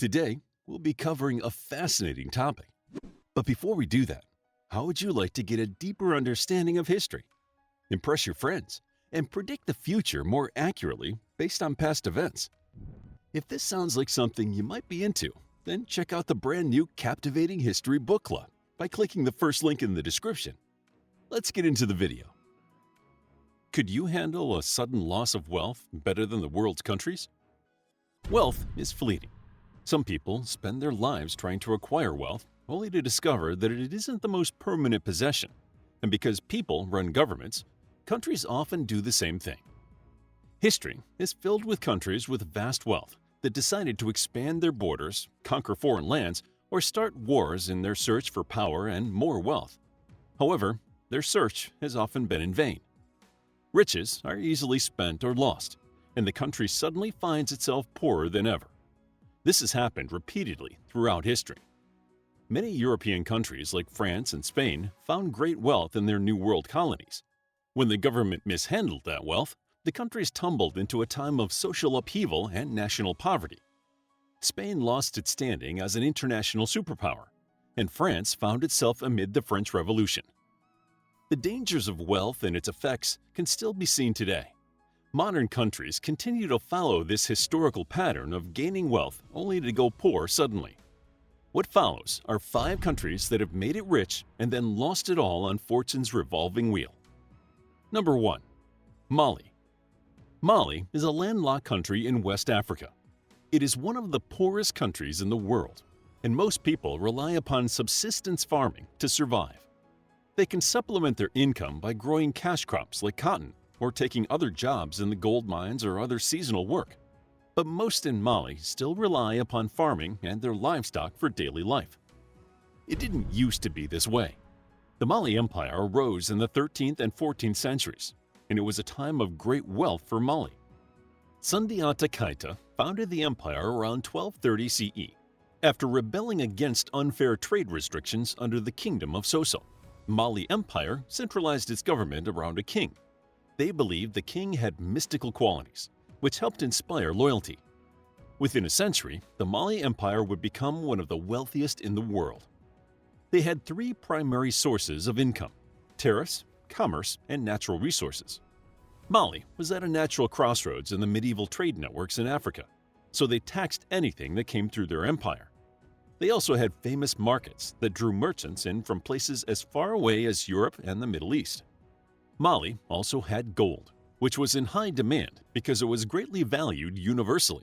Today, we'll be covering a fascinating topic. But before we do that, how would you like to get a deeper understanding of history, impress your friends, and predict the future more accurately based on past events? If this sounds like something you might be into, then check out the brand new Captivating History Book Club by clicking the first link in the description. Let's get into the video. Could you handle a sudden loss of wealth better than the world's countries? Wealth is fleeting. Some people spend their lives trying to acquire wealth, only to discover that it isn't the most permanent possession. And because people run governments, countries often do the same thing. History is filled with countries with vast wealth that decided to expand their borders, conquer foreign lands, or start wars in their search for power and more wealth. However, their search has often been in vain. Riches are easily spent or lost, and the country suddenly finds itself poorer than ever. This has happened repeatedly throughout history. Many European countries like France and Spain found great wealth in their New World colonies. When the government mishandled that wealth, the countries tumbled into a time of social upheaval and national poverty. Spain lost its standing as an international superpower, and France found itself amid the French Revolution. The dangers of wealth and its effects can still be seen today. Modern countries continue to follow this historical pattern of gaining wealth only to go poor suddenly. What follows are 5 countries that have made it rich and then lost it all on fortune's revolving wheel. Number 1. Mali. Mali is a landlocked country in West Africa. It is one of the poorest countries in the world, and most people rely upon subsistence farming to survive. They can supplement their income by growing cash crops like cotton or taking other jobs in the gold mines or other seasonal work. But most in Mali still rely upon farming and their livestock for daily life. It didn't used to be this way. The Mali Empire arose in the 13th and 14th centuries, and it was a time of great wealth for Mali. Sundiata Keita founded the empire around 1230 CE, after rebelling against unfair trade restrictions under the Kingdom of Soso. Mali Empire centralized its government around a king. They believed the king had mystical qualities, which helped inspire loyalty. Within a century, the Mali Empire would become one of the wealthiest in the world. They had 3 primary sources of income: tariffs, commerce, and natural resources. Mali was at a natural crossroads in the medieval trade networks in Africa, so they taxed anything that came through their empire. They also had famous markets that drew merchants in from places as far away as Europe and the Middle East. Mali also had gold, which was in high demand because it was greatly valued universally.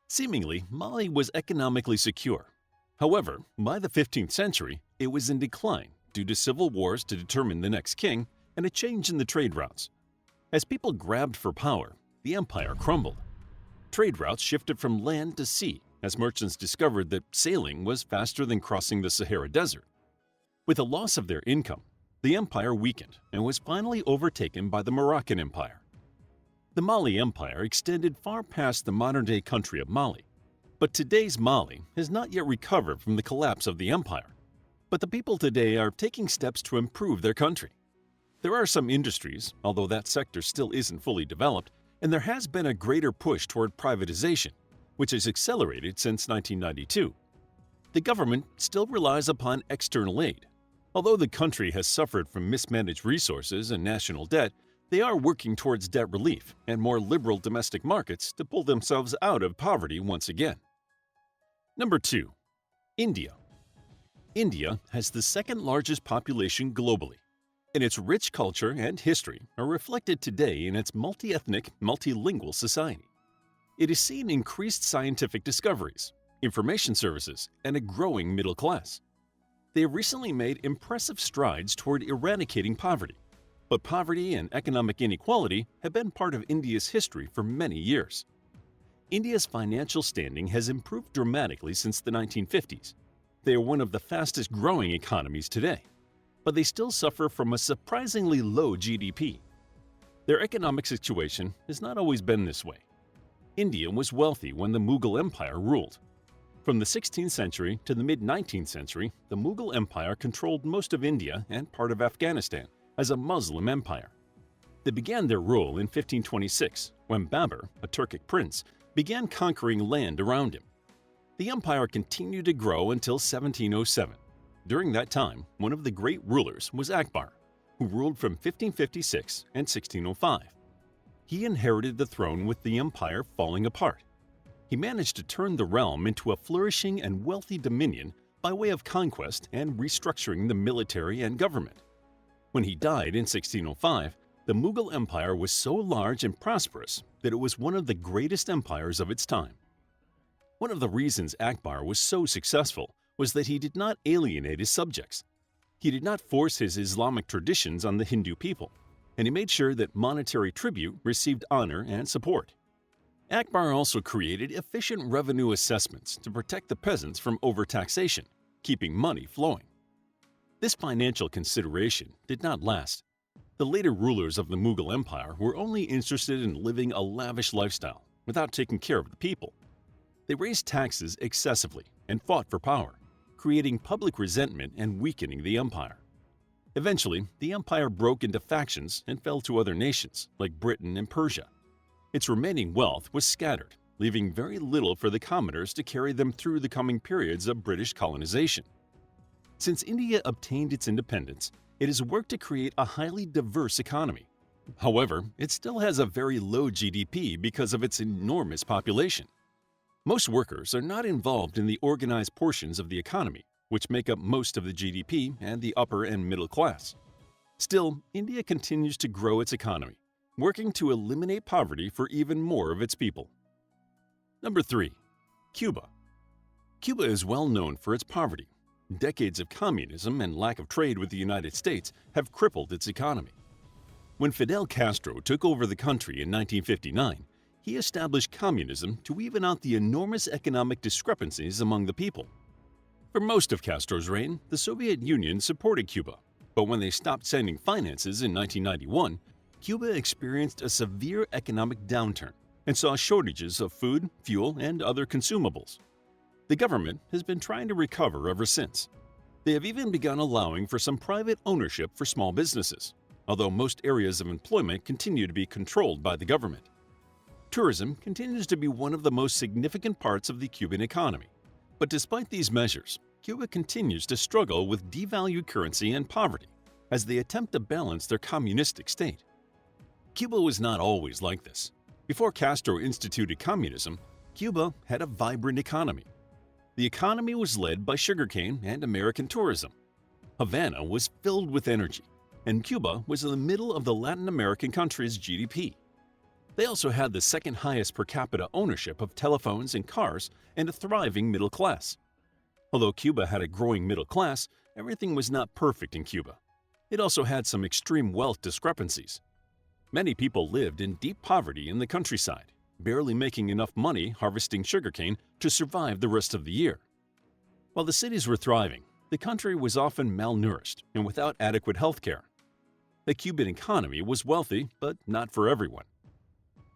Seemingly, Mali was economically secure. However, by the 15th century, it was in decline due to civil wars to determine the next king and a change in the trade routes. As people grabbed for power, the empire crumbled. Trade routes shifted from land to sea as merchants discovered that sailing was faster than crossing the Sahara Desert. With the loss of their income, the empire weakened and was finally overtaken by the Moroccan Empire. The Mali Empire extended far past the modern-day country of Mali, but today's Mali has not yet recovered from the collapse of the empire. But the people today are taking steps to improve their country. There are some industries, although that sector still isn't fully developed, and there has been a greater push toward privatization, which has accelerated since 1992. The government still relies upon external aid. Although the country has suffered from mismanaged resources and national debt, they are working towards debt relief and more liberal domestic markets to pull themselves out of poverty once again. Number 2. India. India has the second largest population globally, and its rich culture and history are reflected today in its multi-ethnic, multilingual society. It has seen increased scientific discoveries, information services, and a growing middle class. They have recently made impressive strides toward eradicating poverty, but poverty and economic inequality have been part of India's history for many years. India's financial standing has improved dramatically since the 1950s. They are one of the fastest growing economies today, but they still suffer from a surprisingly low GDP. Their economic situation has not always been this way. India was wealthy when the Mughal Empire ruled. From the 16th century to the mid-19th century, the Mughal Empire controlled most of India and part of Afghanistan as a Muslim empire. They began their rule in 1526, when Babur, a Turkic prince, began conquering land around him. The empire continued to grow until 1707. During that time, one of the great rulers was Akbar, who ruled from 1556 and 1605. He inherited the throne with the empire falling apart. He managed to turn the realm into a flourishing and wealthy dominion by way of conquest and restructuring the military and government. When he died in 1605, the Mughal Empire was so large and prosperous that it was one of the greatest empires of its time. One of the reasons Akbar was so successful was that he did not alienate his subjects. He did not force his Islamic traditions on the Hindu people, and he made sure that monetary tribute received honor and support. Akbar also created efficient revenue assessments to protect the peasants from overtaxation, keeping money flowing. This financial consideration did not last. The later rulers of the Mughal Empire were only interested in living a lavish lifestyle without taking care of the people. They raised taxes excessively and fought for power, creating public resentment and weakening the empire. Eventually, the empire broke into factions and fell to other nations like Britain and Persia. Its remaining wealth was scattered, leaving very little for the commoners to carry them through the coming periods of British colonization. Since India obtained its independence, it has worked to create a highly diverse economy. However, it still has a very low GDP because of its enormous population. Most workers are not involved in the organized portions of the economy, which make up most of the GDP and the upper and middle class. Still, India continues to grow its economy, working to eliminate poverty for even more of its people. Number 3. Cuba. Cuba is well known for its poverty. Decades of communism and lack of trade with the United States have crippled its economy. When Fidel Castro took over the country in 1959, he established communism to even out the enormous economic discrepancies among the people. For most of Castro's reign, the Soviet Union supported Cuba, but when they stopped sending finances in 1991, Cuba experienced a severe economic downturn and saw shortages of food, fuel, and other consumables. The government has been trying to recover ever since. They have even begun allowing for some private ownership for small businesses, although most areas of employment continue to be controlled by the government. Tourism continues to be one of the most significant parts of the Cuban economy, but despite these measures, Cuba continues to struggle with devalued currency and poverty as they attempt to balance their communistic state. Cuba was not always like this. Before Castro instituted communism, Cuba had a vibrant economy. The economy was led by sugarcane and American tourism. Havana was filled with energy, and Cuba was in the middle of the Latin American country's GDP. They also had the second highest per capita ownership of telephones and cars and a thriving middle class. Although Cuba had a growing middle class, everything was not perfect in Cuba. It also had some extreme wealth discrepancies. Many people lived in deep poverty in the countryside, barely making enough money harvesting sugarcane to survive the rest of the year. While the cities were thriving, the country was often malnourished and without adequate health care. The Cuban economy was wealthy, but not for everyone.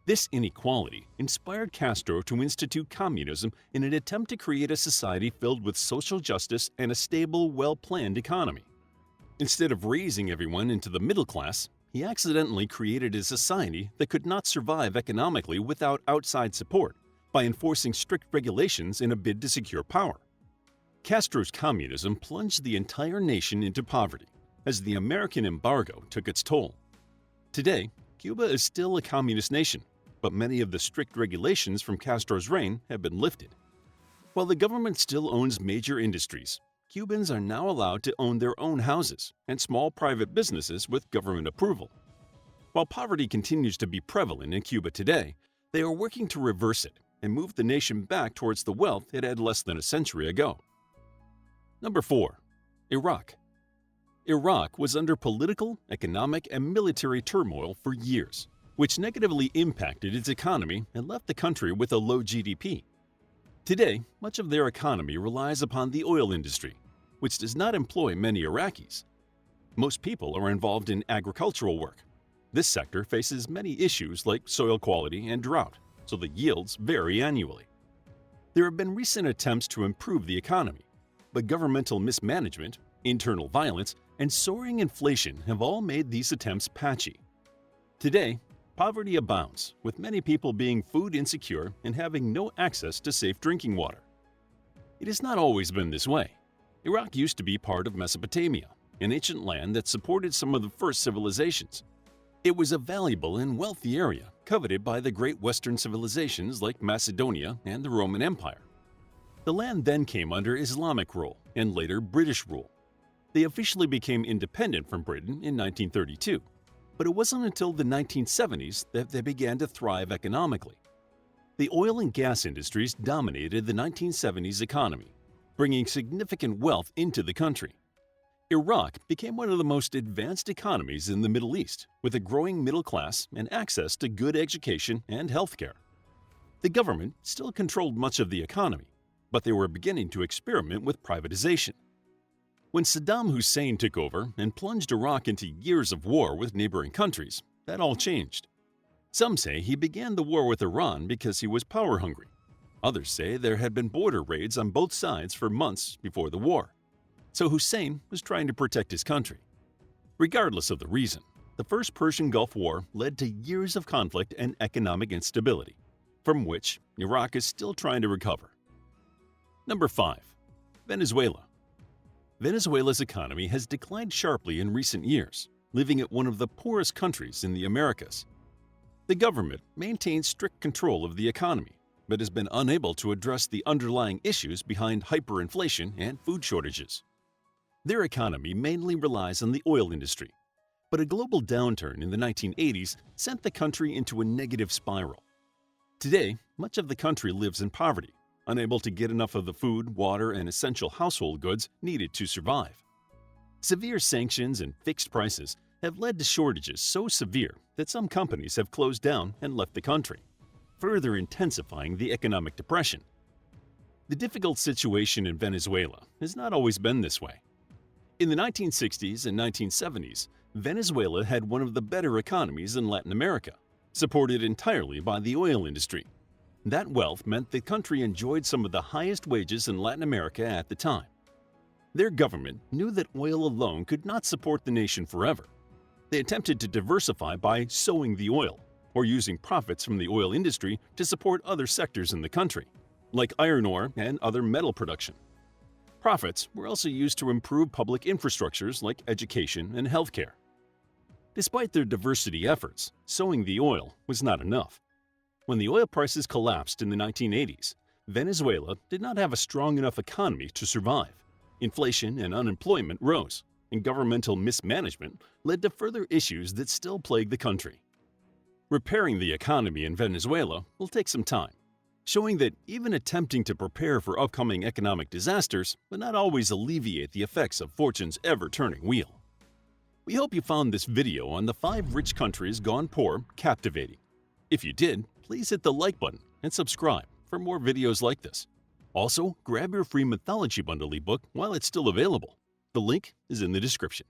This inequality inspired Castro to institute communism in an attempt to create a society filled with social justice and a stable, well-planned economy. Instead of raising everyone into the middle class, he accidentally created a society that could not survive economically without outside support by enforcing strict regulations in a bid to secure power. Castro's communism plunged the entire nation into poverty as the American embargo took its toll. Today, Cuba is still a communist nation, but many of the strict regulations from Castro's reign have been lifted. While the government still owns major industries, Cubans are now allowed to own their own houses and small private businesses with government approval. While poverty continues to be prevalent in Cuba today, they are working to reverse it and move the nation back towards the wealth it had less than a century ago. Number 4. Iraq. Iraq was under political, economic, and military turmoil for years, which negatively impacted its economy and left the country with a low GDP. Today, much of their economy relies upon the oil industry, which does not employ many Iraqis. Most people are involved in agricultural work. This sector faces many issues like soil quality and drought, so the yields vary annually. There have been recent attempts to improve the economy, but governmental mismanagement, internal violence, and soaring inflation have all made these attempts patchy. Today, poverty abounds, with many people being food insecure and having no access to safe drinking water. It has not always been this way. Iraq used to be part of Mesopotamia, an ancient land that supported some of the first civilizations. It was a valuable and wealthy area coveted by the great Western civilizations like Macedonia and the Roman Empire. The land then came under Islamic rule and later British rule. They officially became independent from Britain in 1932, but it wasn't until the 1970s that they began to thrive economically. The oil and gas industries dominated the 1970s economy, bringing significant wealth into the country. Iraq became one of the most advanced economies in the Middle East, with a growing middle class and access to good education and healthcare. The government still controlled much of the economy, but they were beginning to experiment with privatization. When Saddam Hussein took over and plunged Iraq into years of war with neighboring countries, that all changed. Some say he began the war with Iran because he was power-hungry. Others say there had been border raids on both sides for months before the war, so Hussein was trying to protect his country. Regardless of the reason, the First Persian Gulf War led to years of conflict and economic instability, from which Iraq is still trying to recover. Number 5. Venezuela. Venezuela's economy has declined sharply in recent years, leaving it one of the poorest countries in the Americas. The government maintains strict control of the economy, but has been unable to address the underlying issues behind hyperinflation and food shortages. Their economy mainly relies on the oil industry, but a global downturn in the 1980s sent the country into a negative spiral. Today, much of the country lives in poverty, unable to get enough of the food, water, and essential household goods needed to survive. Severe sanctions and fixed prices have led to shortages so severe that some companies have closed down and left the country, further intensifying the economic depression. The difficult situation in Venezuela has not always been this way. In the 1960s and 1970s, Venezuela had one of the better economies in Latin America, supported entirely by the oil industry. That wealth meant the country enjoyed some of the highest wages in Latin America at the time. Their government knew that oil alone could not support the nation forever. They attempted to diversify by sowing the oil, or using profits from the oil industry to support other sectors in the country, like iron ore and other metal production. Profits were also used to improve public infrastructures like education and healthcare. Despite their diversity efforts, sowing the oil was not enough. When the oil prices collapsed in the 1980s, Venezuela did not have a strong enough economy to survive. Inflation and unemployment rose, and governmental mismanagement led to further issues that still plague the country. Repairing the economy in Venezuela will take some time, showing that even attempting to prepare for upcoming economic disasters will not always alleviate the effects of fortune's ever-turning wheel. We hope you found this video on the 5 rich countries gone poor captivating. If you did, please hit the like button and subscribe for more videos like this. Also, grab your free mythology bundle ebook while it's still available. The link is in the description.